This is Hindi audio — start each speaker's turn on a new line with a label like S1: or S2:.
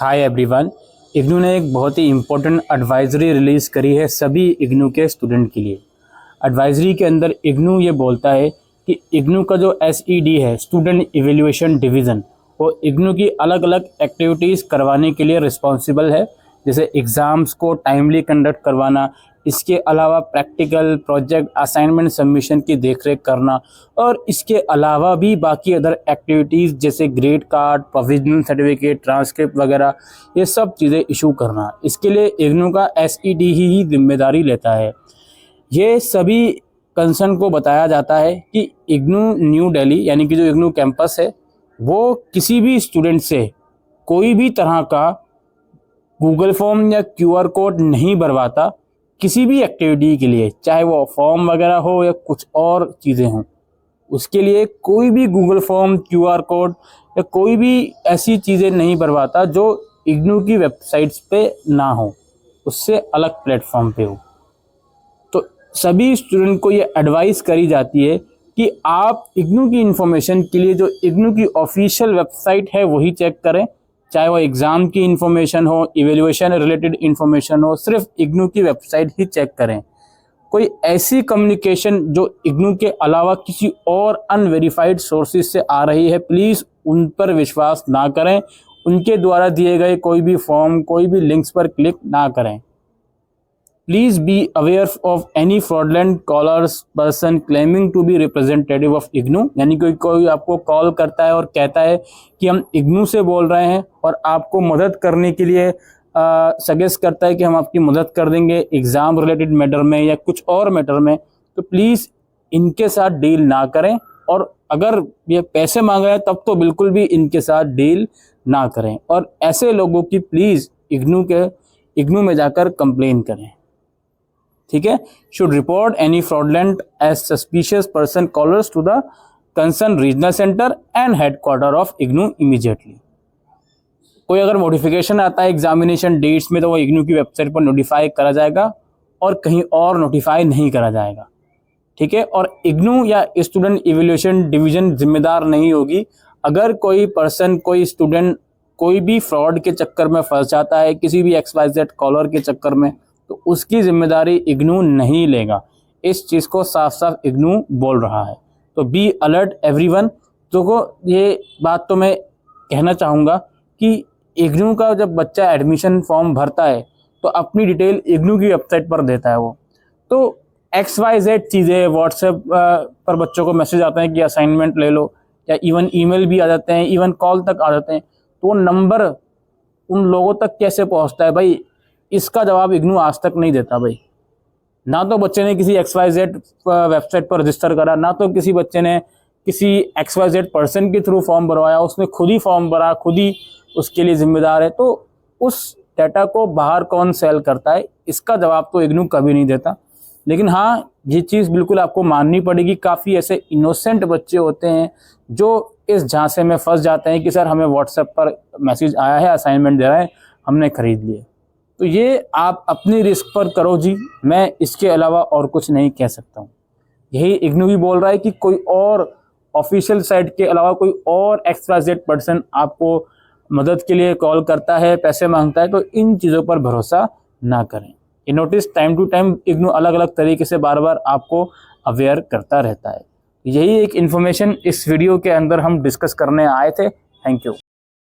S1: Hi everyone. इग्नू ने एक बहुत ही इम्पोर्टेंट एडवाइजरी रिलीज़ करी है सभी इग्नू के स्टूडेंट के लिए। एडवाइजरी के अंदर इग्नू ये बोलता है कि इग्नू का जो SED है, स्टूडेंट इवेल्युएशन डिवीज़न, वो इग्नू की अलग अलग एक्टिविटीज़ करवाने के लिए रिस्पॉन्सिबल है, जैसे एग्ज़ाम्स को टाइमली कंडक्ट करवाना, इसके अलावा प्रैक्टिकल प्रोजेक्ट असाइनमेंट सबमिशन की देखरेख करना, और इसके अलावा भी बाकी अदर एक्टिविटीज़ जैसे grade card, provisional certificate, transcript वगैरह, ये सब चीज़ें इशू करना। इसके लिए इग्नू का SED ही जिम्मेदारी लेता है। ये सभी कंसर्न को बताया जाता है कि इग्नू न्यू दिल्ली यानी कि जो इग्नू कैंपस है, वो किसी भी स्टूडेंट से कोई भी तरह का गूगल फॉर्म या QR कोड नहीं भरवाता किसी भी एक्टिविटी के लिए, चाहे वो फॉर्म वगैरह हो या कुछ और चीज़ें हों। उसके लिए कोई भी गूगल फॉर्म, QR कोड या कोई भी ऐसी चीज़ें नहीं भरवाता जो इग्नू की वेबसाइट्स पे ना हो, उससे अलग प्लेटफॉर्म पे हो। तो सभी स्टूडेंट को ये एडवाइस करी जाती है कि आप इग्नू की इंफॉर्मेशन के लिए जो इग्नू की ऑफिशियल वेबसाइट है वही चेक करें, चाहे वो एग्ज़ाम की इन्फॉर्मेशन हो, इवेल्युएशन रिलेटेड इन्फॉर्मेशन हो, सिर्फ इग्नू की वेबसाइट ही चेक करें। कोई ऐसी कम्युनिकेशन जो इग्नू के अलावा किसी और अनवेरिफाइड सोर्सेज से आ रही है, प्लीज़ उन पर विश्वास ना करें। उनके द्वारा दिए गए कोई भी फॉर्म, कोई भी लिंक्स पर क्लिक ना करें। Please be aware of any fraudulent callers person claiming to be representative of IGNOU, यानी कोई आपको कॉल करता है और कहता है कि हम इग्नू से बोल रहे हैं और आपको मदद करने के लिए सजेस्ट करता है कि हम आपकी मदद कर देंगे एग्ज़ाम रिलेटेड मैटर में या कुछ और मैटर में, तो प्लीज़ इनके साथ डील ना करें। और अगर ये पैसे मांग रहे हैं तब तो बिल्कुल भी इनके साथ डील ना करें। और ऐसे लोगों की प्लीज़ इग्नू में जाकर कंप्लेन करें, ठीक है। Should report any fraudulent as suspicious person callers to the concern regional centre and headquarter of IGNOU immediately. कोई अगर मॉडिफिकेशन आता है एग्जामिनेशन डेट्स में तो वो इग्नू की वेबसाइट पर नोटिफाई करा जाएगा और कहीं और नोटिफाई नहीं करा जाएगा, ठीक है। और इग्नू या स्टूडेंट इवेल्युएशन डिवीजन जिम्मेदार नहीं होगी अगर कोई पर्सन, कोई स्टूडेंट कोई भी फ्रॉड के चक्कर में फंस जाता है, किसी भी XYZ कॉलर के चक्कर में, तो उसकी जिम्मेदारी इग्नू नहीं लेगा। इस चीज़ को साफ साफ इग्नू बोल रहा है। तो बी अलर्ट एवरीवन। तो ये बात तो मैं कहना चाहूँगा कि इग्नू का जब बच्चा एडमिशन फॉर्म भरता है तो अपनी डिटेल इग्नू की वेबसाइट पर देता है वो, तो XYZ चीज़ें व्हाट्सएप पर बच्चों को मैसेज आते हैं कि असाइनमेंट ले लो, या इवन ईमेल भी आ जाते हैं, इवन कॉल तक आ जाते हैं, तो वो नंबर उन लोगों तक कैसे पहुँचता है भाई, इसका जवाब इग्नू आज तक नहीं देता भाई। ना तो बच्चे ने किसी XYZ वेबसाइट पर रजिस्टर करा, ना तो किसी बच्चे ने किसी XYZ पर्सन के थ्रू फॉर्म भरवाया, उसने खुद ही फॉर्म भरा, खुद ही उसके लिए जिम्मेदार है। तो उस डाटा को बाहर कौन सेल करता है, इसका जवाब तो इग्नू कभी नहीं देता। लेकिन हाँ, ये चीज़ बिल्कुल आपको माननी पड़ेगी, काफ़ी ऐसे इनोसेंट बच्चे होते हैं जो इस झांसे में फंस जाते हैं कि सर हमें व्हाट्सएप पर मैसेज आया है, असाइनमेंट दे रहे हैं, हमने खरीद लिए। तो ये आप अपनी रिस्क पर करो जी, मैं इसके अलावा और कुछ नहीं कह सकता हूँ। यही इग्नू भी बोल रहा है कि कोई और ऑफिशियल साइट के अलावा कोई और XYZ पर्सन आपको मदद के लिए कॉल करता है, पैसे मांगता है, तो इन चीज़ों पर भरोसा ना करें। ये notice time to time IGNOU अलग अलग तरीके से बार बार आपको अवेयर करता रहता है। यही एक इन्फॉर्मेशन इस वीडियो के अंदर हम डिस्कस करने आए थे। Thank you.